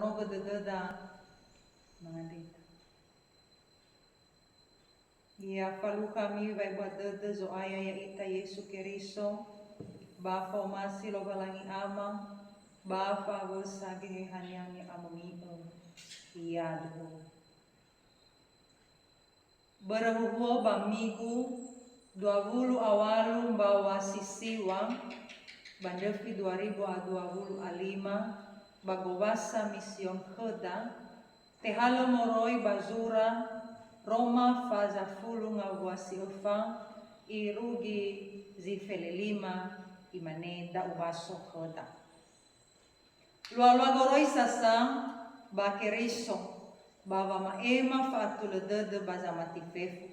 no gededa mangandita. Ia falu kami vai buat dede zo aya ya ita Yesu Keriso, bafa omasi lo balangi ama, bafa gosagi hanyangi amamio, ia duho. Berahuho bamigu 20 awalu bawa sisiwang, bandefi 2025, bagowasa mision heda, tehalo moroi bazura, Roma faza fulu ngawasi ufa, irugi zifelelima imane da ubaso heda. Lua goroi sasa bakeriso, bava maema fa atuledede bazamati fefu.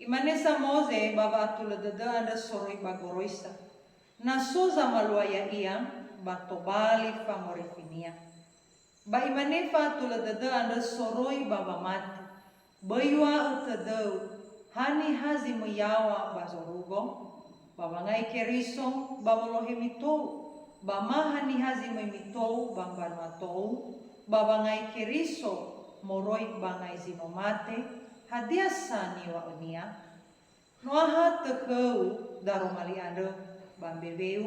Imane sa moze bava atuledede anda soroi bagoroisa. Nasuza maluaya ia batobali fa morifinia. Ba imane fa atuledede anda soroi bava mati. Bayua utadeu hani hazi meyawa bazorugo babangai keriso babolohe mitou bamahani hazi mitou bambanwatou babangai keriso moroi bangai zinomate hadiasani wa unia noaha tekeu daromali ande bambebeu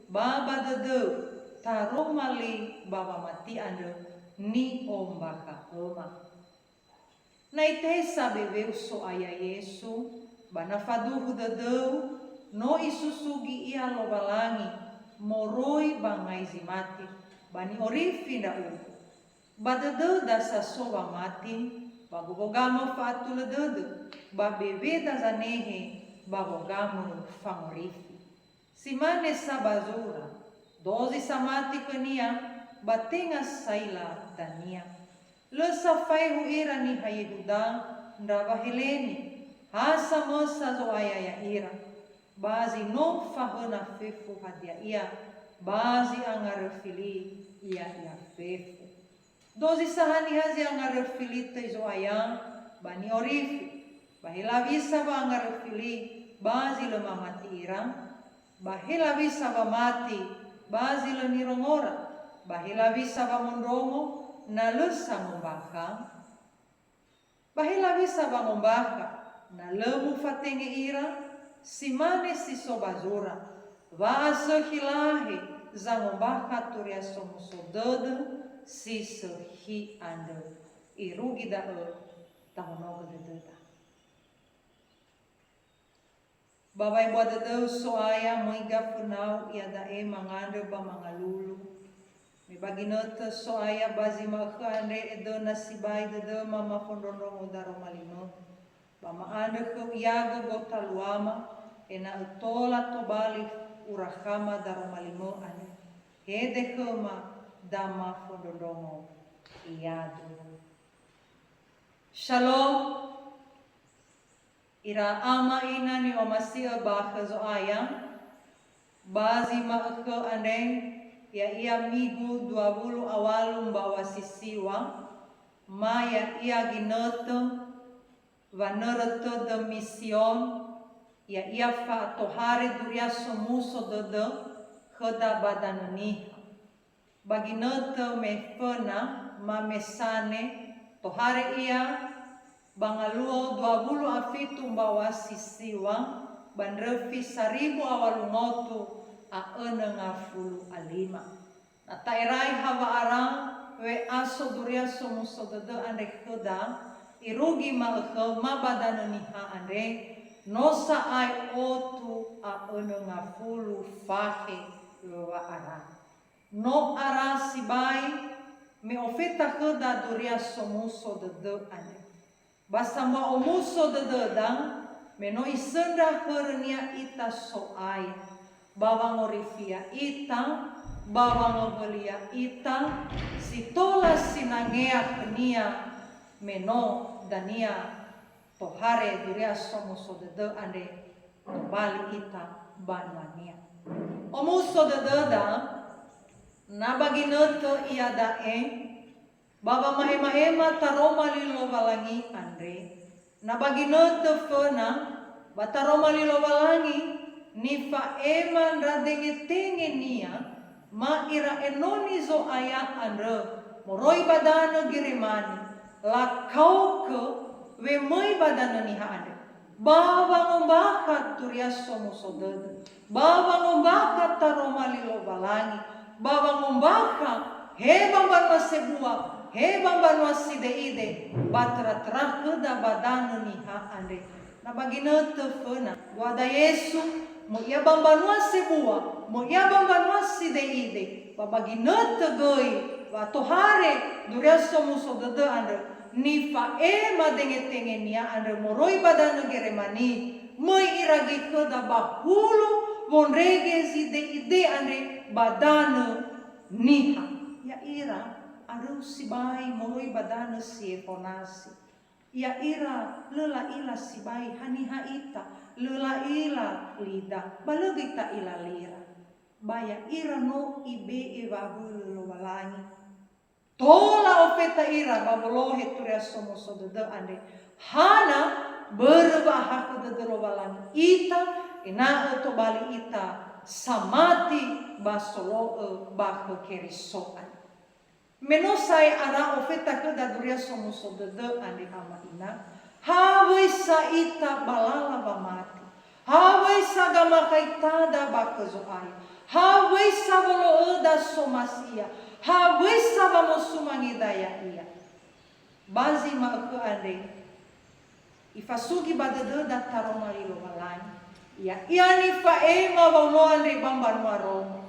baba dedeu taromali baba mati ande ni ombaka oma. Naitesa bebeu so aya Yesu, banafaduhu dedeu, no isusugi ia lobalangi, moroi bangai zimati, bani orifi ndau. Badedeu dasa soba mati, bagogamo fatu ledede, babebe da zanehe, bagogamo fangorifi. Simane sabazura, dozi samati kenia, batenga saila dania. Lesa fai huira ni hayehuda ndava heleni hasa mosa zo aya ya ira bazi no fahona fefu hadia ia bazi angarefili ia fefu dozi sahani hazi angarefili te zo aya bani orifi bahila bisa ba angarefili bazi le mamati ira bahila bisa ba mati bazi le nirongora bahila bisa ba mondongo na lesa ngombaka bahila bisa bangombaka na lemu fatenge ira simane si sobazura vaso hilahe za ngombaka turia somusodede si sehi ande irugi da tahonoga dededa babai buat dedeu soaya moiga funau ia dae mangande ba mangalulu mi baginota so aya bazi makande edo nasibai de mama fondono udaro malino mama ande ke iago gotaluama ena utola tobali urahama daro malino ane hede kema dama fondono iado. Shalom ira ama ina ni omasia baha zo aya bazi maake ande ya ia migu 20 awalu bawa sisiwa maya ia ginoto vanereto de mission ya ia fa tohare duria somuso de khada badanani baginoto me fena mamesane tohare ia bangaluo 20 afitu bawa sisiwa banrefi 1000 awalu ngotu a enengafulu alima. Na tairai hawa arang we aso duria somuso dede ande keda irugi maeke mabadana niha ande nosa ai otu a enengafulu fahe lewa arang. No ara sibai me ofeta keda duria somuso dede ande. Basamba omuso dede dang me no isenda hernia ita so ai. Bawa ngorifia ita, bawa ngobelia ita, sitola sinangea kenia meno dania tohare duria somuso dede ande bali ita banwania. Omuso dede da nabaginoto ia dae baba mahema taroma lilo valangi andre nabaginoto fena bataroma lilo valangi nifa eman radenge tenge nia ma ira enoni zo aya andre moroi badana giremani la kau ke we mai badana ni ande baba ngombaka turiaso musodede baba ngombaka taromali lo balangi baba ngombaka he bamba sebua he bamba sideide batra trakeda badana ni ande na bagina tefena wada Yesu mo ia bamba sebua mo ia bamba sideide babagina tegoi wa tohare duriaso musodede ande ni fa madenge nia ande moroi badana geremani moi iragi keda bahulu bonrege ide ande badana niha ya ira aru sibai moroi badana siefonasi ya ira lela ila sibai haniha ita lela ila lida balagita ila lira baya ira no ibe evabulu lo balangi tola ofeta ira babolohe turiaso musodede ande hana berbahak de lo balangi ita ina to bali ita samati basolo bah kerisoan menosai ara ofeta ke da turiaso musodede ande hama ina hawai sa ita balala bamati hawai sa gama kaitada bakezoai hawai sa bolo da somasia hawai sa bamo sumangidaya ia bazi ma ke ande ifasugi badede da taromari lo balani ia iani fa ema bolo ande bamban marom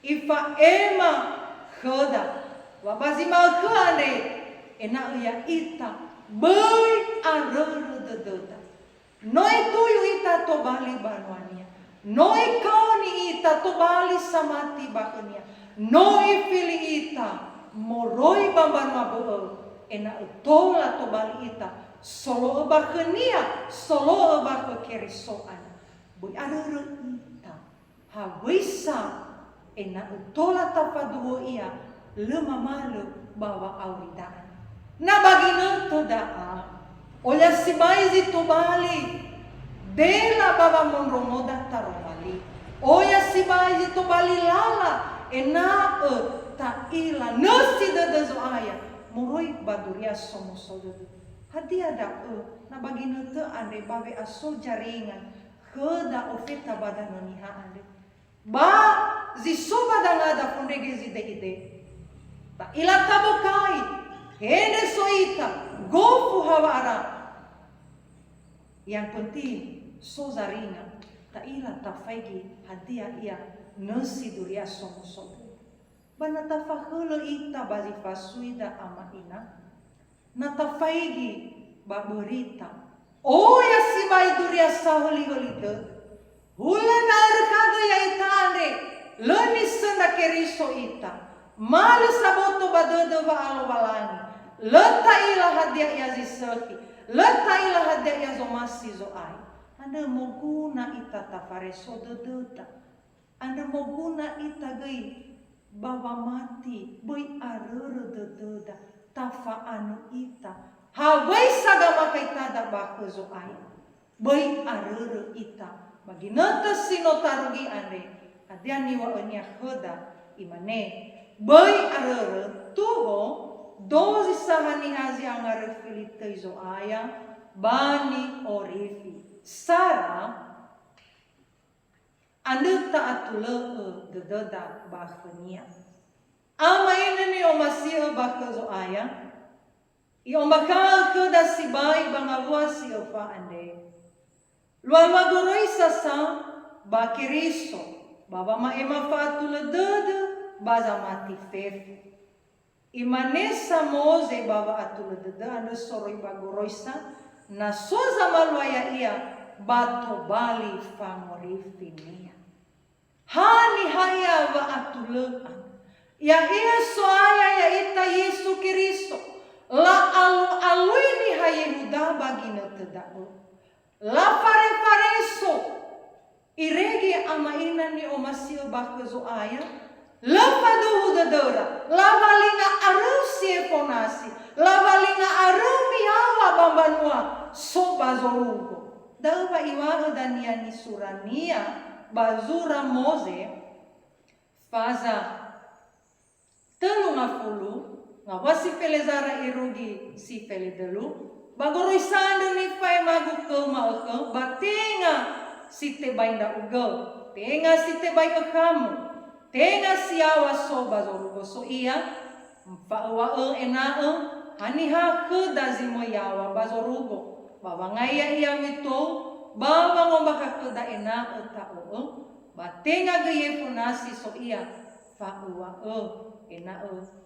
ifa ema khoda wa bazi ma ke ande ena ia ita bai arere dededa noi tuyu ita to bali banuania noi kauni ita to bali samati bakenia noi fili ita moroi bamban mabo ena tola to bali ita solo bakenia solo bakerisoan bui arere ita hawisa ena tola tapaduo ia lema malu bawa auridan na bagina todaa olha si mais to bali dela baba monromo da taromali olha si mais to bali lala ena ta ila nasi da zoaya moroi baduria somo sodo hadia da na bagina te ande babe aso jaringan keda ofeta badana niha ande ba zisoba dangada fundegezi de ide ta ila tabokai hene soita gofu hawara yang penting sozaringa ta ila tafaigi hadia ia nasi duria somo sodo bana tafahulu ita bazi fasuida ama ina na tafaigi baberita ya si bai duria saholi holide hula narkado ya itande leni senda keriso ita malu saboto badodo ba alo balangi leta ila hadia ya zisehi leta ila hadia ya zomasi zoai anda moguna ita tafareso dedeta anda moguna ita gai baba mati boi arere dededa tafa anu ita hawai sagama kaitada baka zoai boi arere ita bagi nata sinotarugi ande adiani wa ania khoda imane boi arere tuho 12 sahani hazi angare filite zoaya bani orifi sara anda taatule dededa bakhnia ama ini o masih baka zoaya i ombakal ke da sibai bangalua silfa ande lualwa goroi sasa bakiriso baba ma ema fatule dede baza mati fefu imanesa moze baba atule dede ande soroi bagoroisa na soza maluaya ia bato bali famorifinia hani haya wa atule ya ia soaya ya ita Yesu Kristo la aluini hayehuda bagina tedao la fareso iregi ama ina ni omasio bakwezo aya la paduhu dedora la balinga arusi fonasi la balinga arumi awa bambanua so bazorugo dawa iwa dania ni surania bazura moze faza telungafulu Ngawa si pele zara irugi si pele delu. Bagoroi sandu ni fai magu ke maeke. Batenga si te bainda uge. Tenga si te bai kamu. Tenga si awas so bazorugo so iya. Mpawa ena hani hake dazi moyawa bazorugo. Bawa ngaya iya mito. Bawa ngomba hake da ena ta batenga geye fonasi so iya. Fawa ena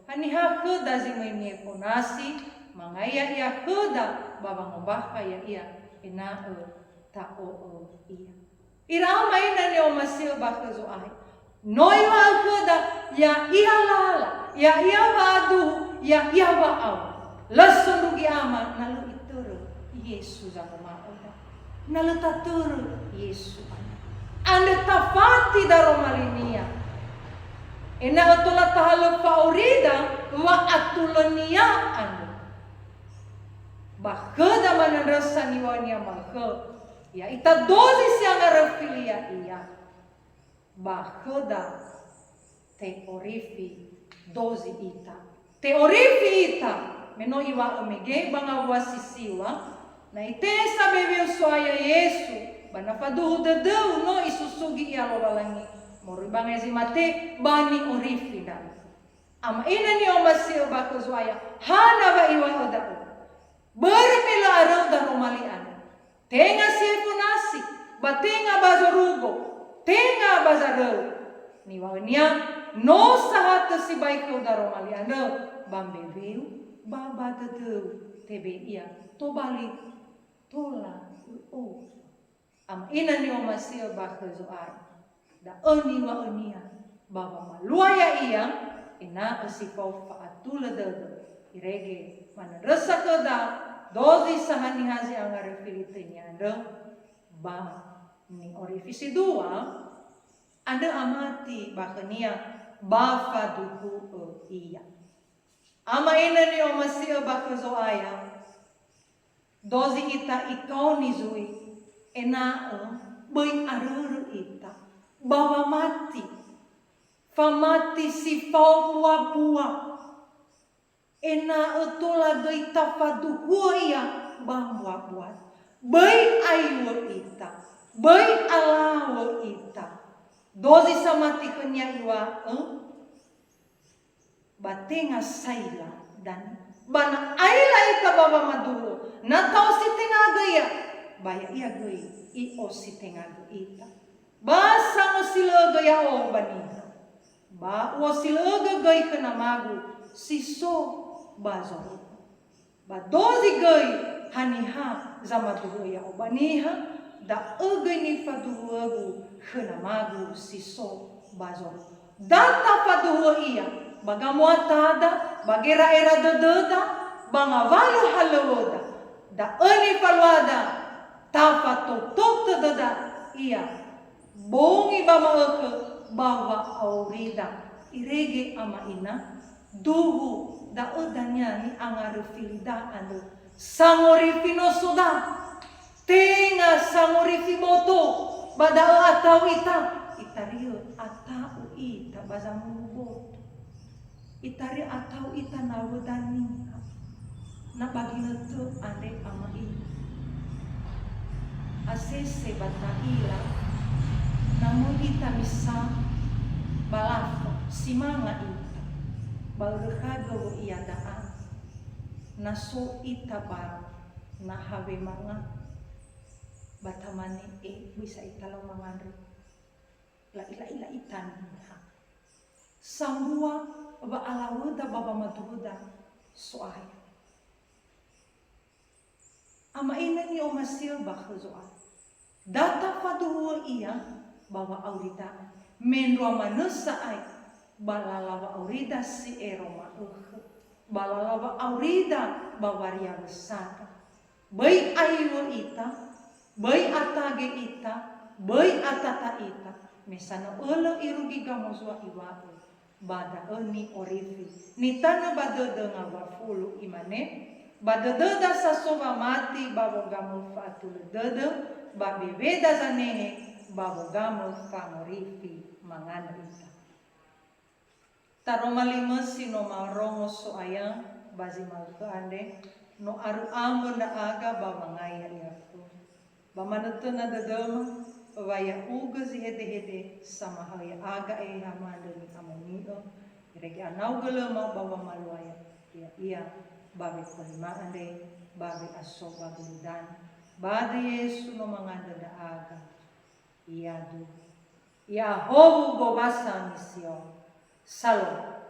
hani hake dazi moynie fonasi. Mangaya iya heda bawa ngomba kaya iya. Ena ta iya. Irama ina ni omasil bakhe zo ai. Noi wa heda ya iya lala. Ya iya wadu, ya iya wa'aw. Lasun rugi ama, nalu ituru Yesu zako ma'oda. Nalu taturu Yesu ana. Anda tafati daro malinia. Ena atula tahalu faurida wa atulania anda. Bakheda manandrasa niwania makhe. Ya ita dozi sianga refilia iya. Bakheda te orifi. Dozi ita. Teorifi ita. Meno iwa omege banga wasisiwa. Na itesa bebe uswaya Yesu. Bana faduhu dedeu no isusugi iya lo balangi. Mori banga mate bani orifi dan. Ama ina ni omasil baka zwaya. Hana ba iwa odau. Bermila arau dan romalian. Tenga sifunasi. Batenga bazorugo. Tenga bazareu. Niwanya no sahat si baik udaro maliana bambeveu baba dedeu tebe ia to balik tola am ina ni omasil bakhe zoar da oni wa onia baba maluaya ia ina asipau faatula dedu irege mana resa keda dozi sahani hazi angare filitenya ande ba ni orifisi dua ada amati bakhenia bafa duhu iya. Ama ina ni omasil bakho aya. Dozi ita ikau ni zui. Ena bai aruru ita. Bawa mati. Famati si fau pua-pua. Ena tola gaita faduhu iya. Bambua buat. Bai ayu ita. Bai alawo ita. Dozi samati kenya iwa batenga saila dan bana aila ita baba maduro na tau si tengaga ya baya iya goi i o si tengaga ita basa o silaga ya o baniha ba o silaga goi kena magu siso bazo ba dozi goi haniha zamaduro ya o baniha da agay ni faduhagu kena magu siso bazo data faduha iya bagamuatada bagera era dededa bangavalu haloda da ani falwada tafa totok dededa iya bongi bama eke bawa aurida irege ama ina duhu da odanya ni angaru filida anu sangori finosoda tenga sangori fiboto bada atau ita itario atau ita bazamu itari atau ita nawudani na bagina tu ande ama ina asese bataila namun ita misa balafo simanga ita balrekago iya daan naso ita ba na have manga batamani bisa ita lo mangandri la ila itan sambua ba alawuda baba maduda soaya ama ina ni omasil bakhuzoa data faduhu iya baba aurida menrua manusa ai balalawa aurida si eroma balalawa aurida bawaria besar bai ayu ita bai atage ita bai atata ita mesana ulo irugi gamozwa iwa bada ni orifi nitana badada ngawafulu imane badada sasoba mati babogamu fatul dada babebeda zanehe babogamu famorifi manganrita Taro malimes sino marongo so ayang bazi malkaande no aru ambo na aga ba mangaya yato. Ba manuto na dadama waya uga si hede sama haya aga hamanda ni amonio. Ireki anau gelema bawa maluaya. Ia babe kulimaan de babe aso babe dan. Bade Yesu no manganda da aga. Ia du. Ia hobu bobasa misio. Salom.